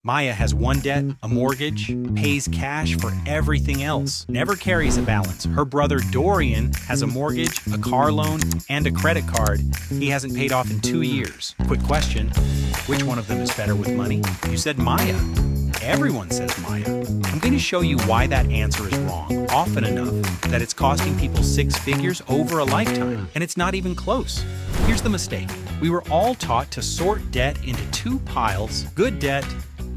Maya has one debt, a mortgage, pays cash for everything else, never carries a balance. Her brother Dorian has a mortgage, a car loan, and a credit card he hasn't paid off in 2 years. Quick question, which one of them is better with money? You said Maya. Everyone says Maya. I'm going to show you why that answer is wrong, often enough that it's costing people 6 figures over a lifetime, and it's not even close. Here's the mistake. We were all taught to sort debt into 2 piles: good debt,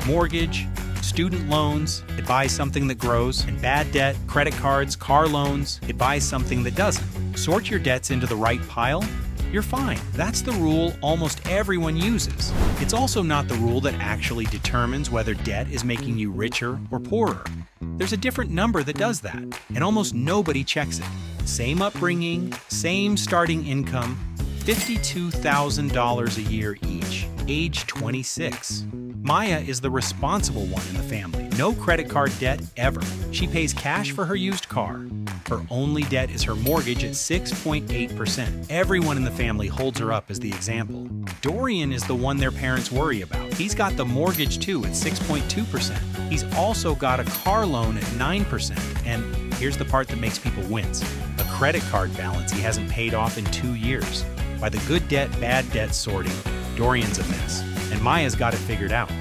mortgage, student loans, it buys something that grows, and bad debt, credit cards, car loans, it buys something that doesn't. Sort your debts into the right pile, you're fine. That's the rule almost everyone uses. It's also not the rule that actually determines whether debt is making you richer or poorer. There's a different number that does that, and almost nobody checks it. Same upbringing, same starting income, $52,000 a year each, age 26. Maya is the responsible one in the family. No credit card debt ever. She pays cash for her used car. Her only debt is her mortgage at 6.8%. Everyone in the family holds her up as the example. Dorian is the one their parents worry about. He's got the mortgage too at 6.2%. He's also got a car loan at 9%. And here's the part that makes people wince: a credit card balance he hasn't paid off in 2 years. By the good debt, bad debt sorting, Dorian's a mess, and Maya's got it figured out.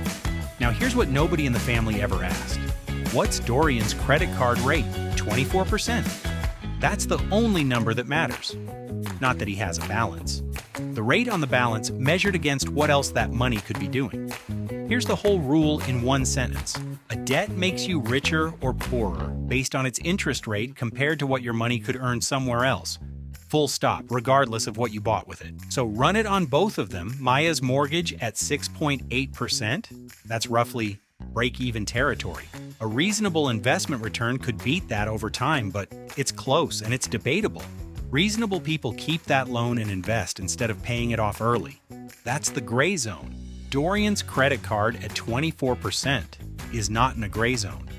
Now here's what nobody in the family ever asked. What's Dorian's credit card rate? 24%. That's the only number that matters. Not that he has a balance. The rate on the balance measured against what else that money could be doing. Here's the whole rule in one sentence. A debt makes you richer or poorer based on its interest rate compared to what your money could earn somewhere else. Full stop, regardless of what you bought with it. So run it on both of them. Maya's mortgage at 6.8%. That's roughly break-even territory. A reasonable investment return could beat that over time, but it's close and it's debatable. Reasonable people keep that loan and invest instead of paying it off early. That's the gray zone. Dorian's credit card at 24% is not in a gray zone.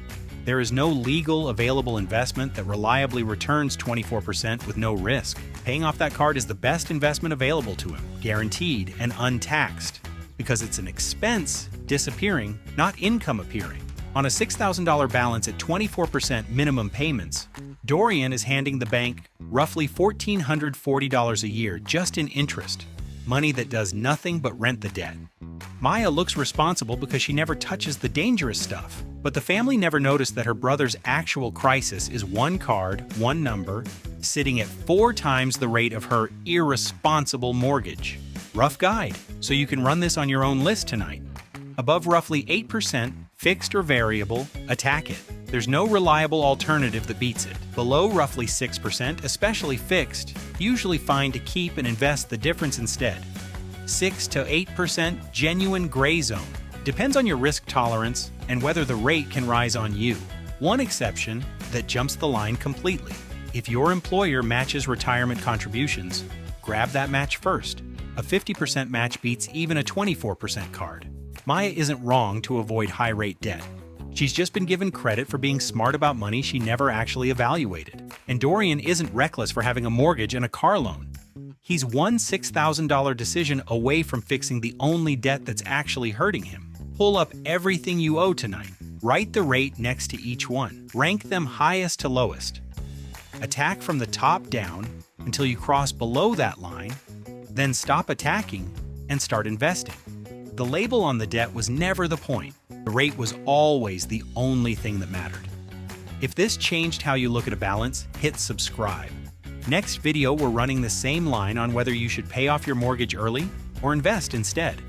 There is no legal available investment that reliably returns 24% with no risk. Paying off that card is the best investment available to him, guaranteed and untaxed, because it's an expense disappearing, not income appearing. On a $6,000 balance at 24% minimum payments, Dorian is handing the bank roughly $1,440 a year just in interest, money that does nothing but rent the debt. Maya looks responsible because she never touches the dangerous stuff. But the family never noticed that her brother's actual crisis is one card, one number, sitting at 4 times the rate of her irresponsible mortgage. Rough guide, so you can run this on your own list tonight. Above roughly 8%, fixed or variable, attack it. There's no reliable alternative that beats it. Below roughly 6%, especially fixed, usually fine to keep and invest the difference instead. 6 to 8%, genuine gray zone. Depends on your risk tolerance and whether the rate can rise on you. One exception that jumps the line completely. If your employer matches retirement contributions, grab that match first. A 50% match beats even a 24% card. Maya isn't wrong to avoid high-rate debt. She's just been given credit for being smart about money she never actually evaluated. And Dorian isn't reckless for having a mortgage and a car loan. He's one $6,000 decision away from fixing the only debt that's actually hurting him. Pull up everything you owe tonight. Write the rate next to each one. Rank them highest to lowest. Attack from the top down until you cross below that line, then stop attacking and start investing. The label on the debt was never the point. The rate was always the only thing that mattered. If this changed how you look at a balance, hit subscribe. Next video, we're running the same line on whether you should pay off your mortgage early or invest instead.